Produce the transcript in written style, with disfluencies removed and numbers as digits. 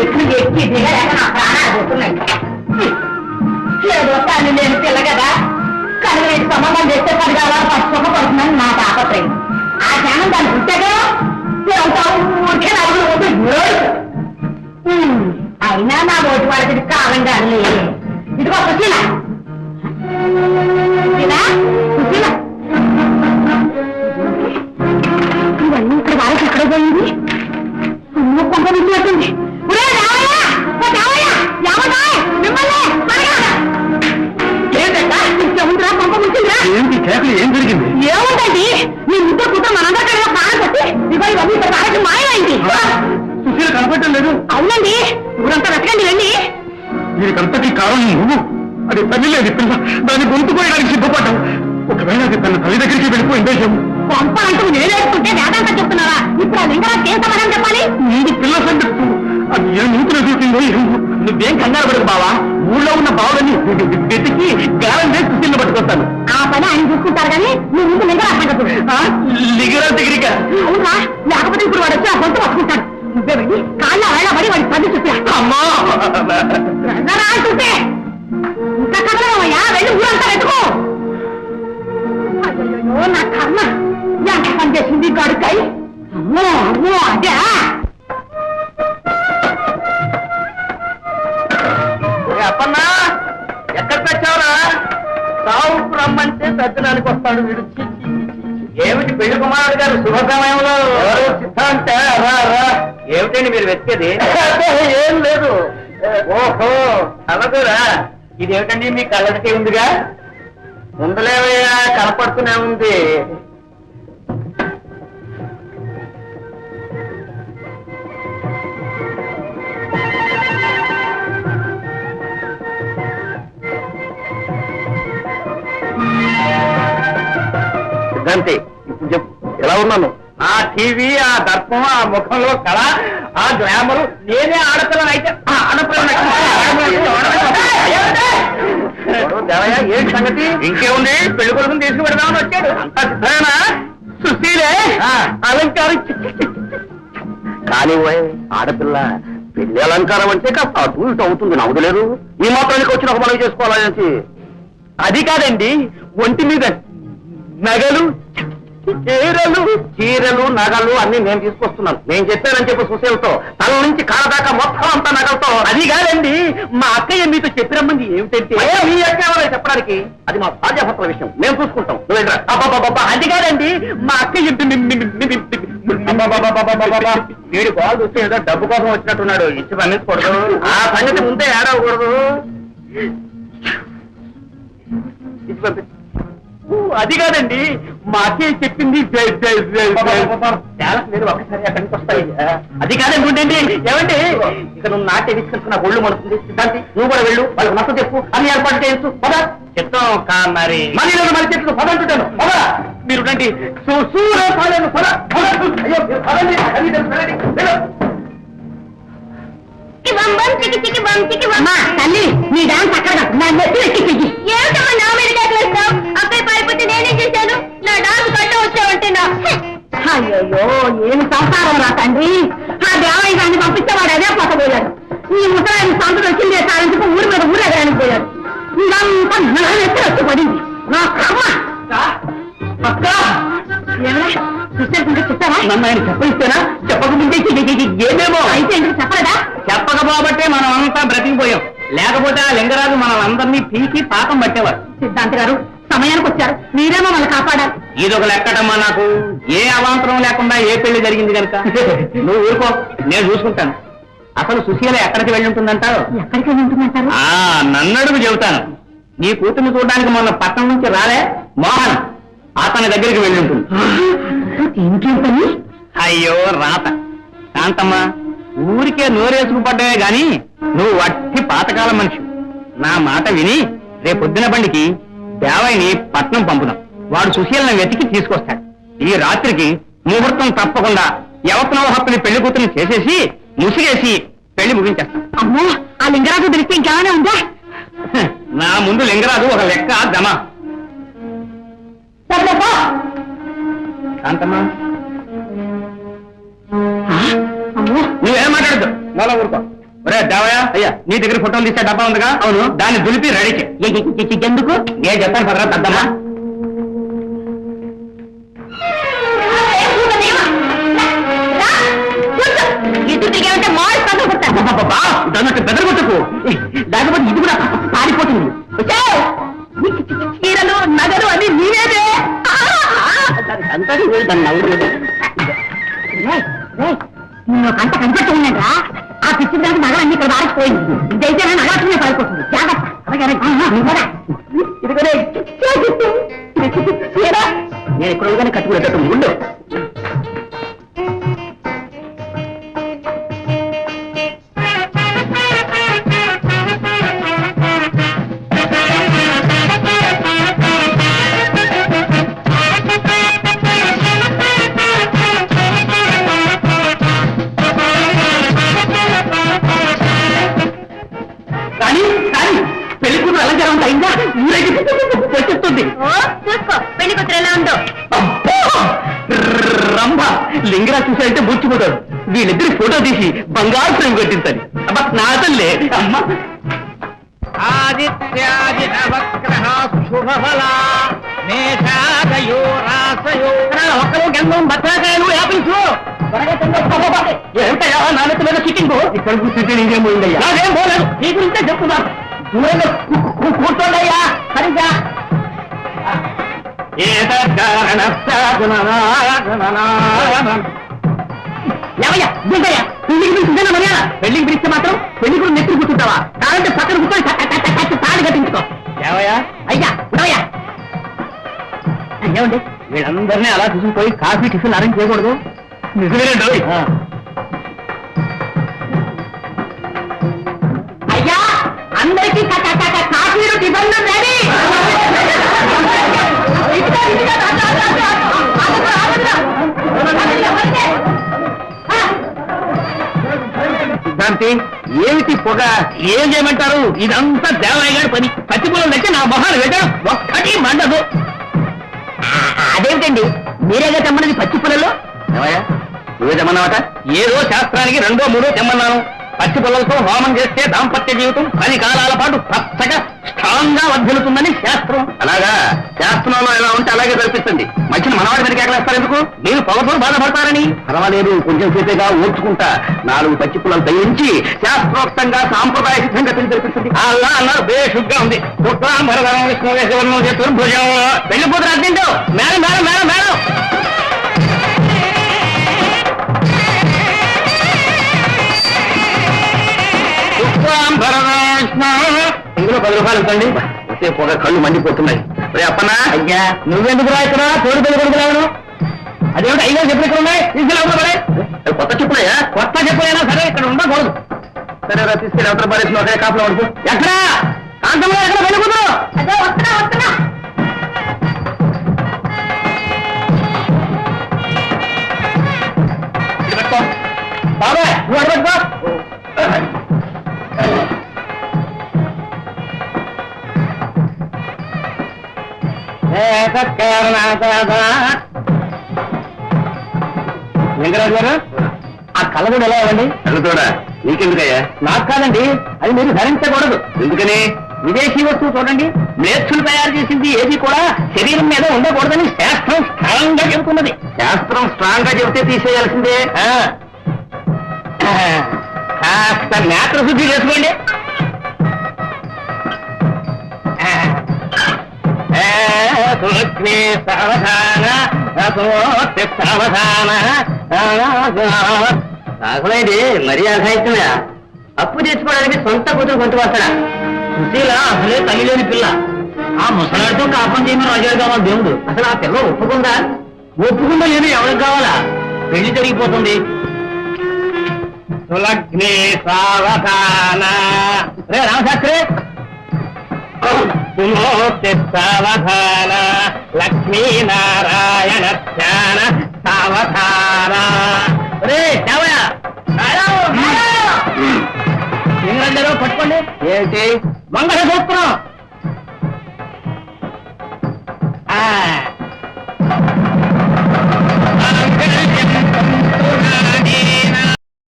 ఎట్లు ఎక్కి దిగలేక నా ప్రాణాలు పోతున్నాయి. ఏదో కానీ నేను పిల్ల కదా, కనుగొని సంబంధం చేస్తే పడిగా పడుతున్నాను నా తాపత్రయం. ఆ జ్ఞానం దాన్ని పుట్టాగా ఊరికే నలుగురు పోతే అయినా నా ఓటు వాళ్ళకి కాలం కానీ ఇదిగో సుశీల సుశీల ఇవన్నీ ఇక్కడ వాళ్ళకి ఎక్కడ పోయింది? అమ్మో కొంప విసిపెట్టింది. ఏం జరిగింది? ఏముందండి, మీ ముద్ర కూత మనందరికీ ప్రాణం కొట్టి ఇవాళ ఇవన్నీ ఇక్కడ వాళ్ళకి మాయమైంది. సుశీల కనపడటం లేదు. అవునండి, ఊరంతా వెతకండి వెళ్ళి. దీనికంతటి కారణం నువ్వు. అది తల్లి లేదు పిల్ల, దాన్ని గొంతుకోయడానికి సిద్ధపడ్డావు. ఒకవేళ అది తన తల్లి దగ్గరికి వెళ్ళిపోయిందే చెప్పు. కొంప అంటూ నేనేసుకుంటే వేదాంత చెప్తున్నావా? ఇప్పుడు ఆ లింగరాజు ఏం సమాధానం చెప్పాలి? నీకు పిల్ల సంగతి అది ఏ నూతులు చూసిందో ఏమో. నువ్వేం కంగారు పడదు బావా, ఊళ్ళో ఉన్న బావులని వెతికి గాలం వేసి సుశీలను పట్టుకొస్తాను. ఆ పని ఆయన చూసుకుంటారు కానీ నువ్వు ముందు లింగరాజు సంగతి. లింగరాజు దగ్గరికి అవునా? లేకపోతే ఇప్పుడు వాడు వచ్చి ఆ గొంతు పట్టుకుంటాడు. నువ్వే వెళ్ళి కాళ్ళ వేళ పడి వాడికి పది చెప్పా. అమ్మా అంటుంటే ఇంకా కదలవయ్యా, వెళ్ళి ఊరంతా వెతుకో. అయ్యో నా కర్మ, ఎంత పని చేసింది గడుకాయి. అమ్మో అమ్మో అదే. అప్పన్నా ఎక్కడ తెచ్చావురా? సావుకు రమ్మంటే సజ్జనానికి వస్తాడు వీడు. ఏమిటి పెళ్లి కుమారుడు గారు శుభ సమయంలో సిద్ధాంతే రా రా. ఏమిటండి మీరు వెతికేది? ఏం లేదు. ఓహో అలాగోరా. ఇదేమిటండి మీ కళ్ళకి ఉందిగా? ఉండలేవయ్యా, కనపడుతూనే ఉంది. అంతే. ఇప్పుడు చెప్పు, ఎలా ఉన్నాను? ఆ టీవీ, ఆ దర్పం, ఆ ముఖంలో కళ, ఆ గ్లామర్, నేనే ఆడపిల్లని అయితే ఏంటి సంగతి? ఇంకేముంది, పెళ్లి కొడుకుని తీసుకు పెడదామని వచ్చాడు. అంతా సిద్ధమేనా? సుశీలే అలంకారం. కానీ ఆడపిల్ల పెళ్లి అలంకారం అంటే కాస్త అటు ఇటు అవుతుంది, నవ్వులేదు. ఈ మాత్రానికి వచ్చిన ఒక మనవి చేసుకోవాలని. అది కాదండి, ఒంటి మీద నగలు, చీరలు నగలు అన్ని నేను తీసుకొస్తున్నాను. నేను చెప్పానని చెప్పి సుశీలతో తల నుంచి కాళ్ళ దాకా మొత్తం అంతా నగలతో. అది కాదండి, మా అక్కయ్య మీతో చెప్పిరమ్మంది ఏమిటంటే మీ అక్క ఎవరో చెప్పడానికి. అది మా భార్యాభర్తల విషయం, మేము చూసుకుంటాం. నువ్వేంట్రా? అది కాదండి, మా అక్కయ్య వీడి బాల్ చూస్తే ఏదో డబ్బు కోసం వచ్చినట్టున్నాడు. ఇచ్చి పండించకూడదు. ఆ సంగతి ముందే ఏడవకూడదు. ఇచ్చి పంపి. అది కాదండి, మా అక్కయ్య చెప్పింది నేను ఒకసారి అక్కడికి వస్తాయి. అది కాదండి, ఉండండి. ఏమండి, ఇక నువ్వు నాట్య తీసుకుంటున్న ఒళ్ళు మనుతుంది. సిద్ధాంతి, నువ్వు కూడా వెళ్ళు, వాళ్ళకి నచ్చ చెప్పు, అన్ని ఏర్పాటు చేయొచ్చు. పదా చెప్తాం మరి మరి చెప్తూ పదంటుంటాను. పదా మీరు రండి. తల్లి నీ డాన్స్ అక్కడ నా నెత్తి ఎక్కి చెయ్యి. ఏమిటమ్మా నా మీద కేకలేస్తావు? అబ్బాయి పారిపోతే నేనేం చేశాను? నా డాన్స్ కట్ట వచ్చావంటే నా అయ్యో ఏమి సంసారం రా తండ్రి. ఆ దేవయ్య గారిని పంపించేవాడు అదే పోతపోయాడు. ఈ ముసలాయన సంతలు వచ్చిందే సాధించుకు ఊరి మీద ఊరు ఎగరానికి పోయాడు. ఇదంతా నా నెత్తి వచ్చి పడింది. నా కర్మ. చెప్తావా? నన్ను ఆయన చెప్పిస్తేనా? చెప్పకముందే ఏమేమో అయితే ఎందుకు చెప్పలేదా? చెప్పకపోబట్టే మనం అంతా బ్రతికిపోయాం. లేకపోతే ఆ లింగరాజు మనం అందరినీ పీకి పాకం పట్టేవారు. సిద్ధాంతి గారు సమయానికి వచ్చారు, మీరేమో మనల్ని కాపాడారు. ఇదొక లెక్కటమ్మా నాకు. ఏ అవాంతరం లేకుండా ఏ పెళ్లి జరిగింది కనుక నువ్వు ఊరుకో, నేను చూసుకుంటాను. అసలు సుశీల ఎక్కడికి వెళ్ళి ఉంటుందంటావు? ఎక్కడికి వెళ్ళి ఉంటుందంటారు? నన్నడుగు చెబుతాను. నీ కూతుర్ని చూడడానికి మొన్న పట్టణం నుంచి రాలే మోహన్, అతని దగ్గరికి వెళ్ళి ఉంటుంది. ఇంకేం పని? అయ్యో రాత. కాంతమ్మ, ఊరికే నోరేసుకు పడ్డావే గాని నువ్వు వట్టి పాతకాలం మనిషి. నా మాట విని రేపొద్దున బండికి దేవయ్యని పట్నం పంపుదాం. వాడు సుశీలను వెతికి తీసుకొస్తాడు. ఈ రాత్రికి ముహూర్తం తప్పకుండా యవతనవ హక్కుని పెళ్లి కూతురిని చేసేసి ముసిగేసి పెళ్లి ముగించేస్తాం. అమ్మో, ఆ లింగరాజు దృష్టి ఇంకేమైనా ఉందా? నా ముందు లింగరాజు ఒక లెక్క దమ. కాంతమ్మ, నువ్వేం మాట్లాడద్దు. మూల ఊరుకో. ఒరే దేవయ్య అయ్యా నీ దగ్గర ఫోటోలు తీసే డబ్బా ఉందిగా అవును దాన్ని దులిపి రెడీ చేయి ఎందుకు నేను చెప్తాను పదరా పెద్దమ్మా దానికి బెదరగొట్టకు లేకపోతే ఇది కూడా పారిపోతుంది చీరలు నగలు అని నీవేదే అంతా అంత కనిపెట్టు ఉన్నారా ఆ పిచ్చి దానికి నగలు అన్ని ఇక్కడ పారిపోయింది ఇదైతే నగలనే పారిపోతుంది జాగ్రత్త నేను ఇక్కడ కట్టుకునేటట్టు ఉండు పెళ్లికూతురు అలంకారం అయిందా వచ్చేస్తుంది చూసుకో పెళ్లి కూతురు ఎలా ఉందో రంభ లింగరా చూసారంటే మూర్చిపోతాడు వీళ్ళిద్దరి ఫోటో తీసి బంగారు ఫ్రేమ్ కట్టించాలి అబ్బా నా తల్లే అమ్మ ఆదిత్యాది నవగ్రహ శుభఫలా మేషాదయో రాసయో ఒక్కరో గంధం బత్తాకాయలు యాపిల్స్ ఏమిటయా నాన్నత మీద సిట్టింగ్ ఇక్కడ కూర్చుంటే నీకేం పోయిందయ్యా నాకేం పోలేదు నీ గురించే చెప్తున్నా దూరంగా కూర్చోండయ్యా సరిగ్గా ఏమయ్యా దిగయ్యా పెళ్లికి పిలిచిందేనా మర్యాద పెళ్లికి పిలిస్తే మాత్రం పెళ్లి కూడా నెత్తులు కూర్చుంటావా కావాలంటే పక్కన కూర్చొని తాడు కట్టించుకో ఏమయ్యా అయ్యా ఉండవయ్యా ఏమండి వీళ్ళందరినీ అలా తీసుకుపోయి కాఫీ టిఫిన్ అరేంజ్ చేయకూడదు నిజమేనండి అయ్యా అందరికీ కాఫీలు టిఫిన్లు రెడీ సిద్ధాంతి ఏమిటి పొగ ఏం చేయమంటారు ఇదంతా దేవయ్య గారి పని పచ్చిపొలం దగ్గర నా మొహాలు పెట్టడం ఒక్కటి మండదు అదేమిటండి మీరేగా తెమ్మన్నది పచ్చి పొలంలో నువ్వే తెమ్మన్నావట ఏదో శాస్త్రానికి రెండో మూడో తెమ్మన్నాను పచ్చి పొలంతో హోమం చేస్తే దాంపత్య జీవితం 10 కాలాల పాటు పచ్చగా స్ట్రాంగ్ గా వర్ధిల్లుతుందని శాస్త్రం అలాగా శాస్త్రంలో ఎలా ఉంటే అలాగే కల్పిస్తుంది మధ్యన మనవాడి మీద కేకలేస్తారు ఎందుకు మీరు పొగతో బాధపడతారని పర్వాలేదు కొంచెం సేపేగా ఓర్చుకుంటా 4 పచ్చి పొలాలు తగ్గించి శాస్త్రోక్తంగా సాంప్రదాయ సిద్ధంగా తెలిపిస్తుంది అలా అన్నారు బేషుగ్గా ఉంది వెళ్ళిపోతారు అర్థంటో మేడం మేడం మేడం మేడం ఇందులో 10 రూపాయలు ఇవ్వండి వచ్చే పొగ కళ్ళు మండిపోతున్నాయి రే అప్పనా అయ్యా నువ్వెందుకు రా ఇక్కడ తోడు పెళ్లి కొడుకున్నాను అదేమిటి అయ్యా చెప్పులు ఇక్కడ ఉన్నాయి తీసుకెళ్ళి కొత్త చెప్పులయ్యా కొత్త చెప్పులైనా సరే ఇక్కడ ఉండకూడదు సరే రా తీసుకెళ్ళి అవతల పరిస్థితి ఒకే కాపులో పడుతూ ఎక్కడా కాంతంలో ఎక్కడ వెళ్ళకూడదు అదే వస్తున్నా వస్తున్నా బాబాయ్ నువ్వు అడగట్టుకో వెంకరాజు గారు ఆ కళ్ళగూడ ఎలా ఇవ్వండి కళ్ళతోడా నీకెందుకయ్యా నాకు కాదండి అది మీరు ధరించకూడదు ఎందుకని విదేశీ వస్తువు చూడండి మ్లేచ్చులు తయారు చేసింది ఏది కూడా శరీరం మీద ఉండకూడదని శాస్త్రం స్ట్రాంగ్ గా చెబుతున్నది శాస్త్రం స్ట్రాంగ్ గా చెబితే తీసేయాల్సిందే కాస్త నేత్ర శుద్ధి చేసుకోండి సావధాన సాగులేండి మరీ అఘాయితమా అప్పు తెచ్చుకోవడానికి సొంత కూతురు కొంత వస్తాడా సుశీల అసలే తల్లిలేని పిల్ల ఆ ముసలాడితో కాపం చేయమని రాజాడు కావాలి దేవుడు అసలు ఆ పిల్ల ఒప్పుకుందా ఒప్పుకుందా లేదు ఎవరికి కావాలా పెళ్లి జరిగిపోతుంది సులగ్నే సావధాన రే రామశాస్త్రి సావధాన లక్ష్మీనారాయణ ధ్యాన సావధాన రే దేవయ్య పట్టుకోండి ఏంటి మంగళ సూత్రం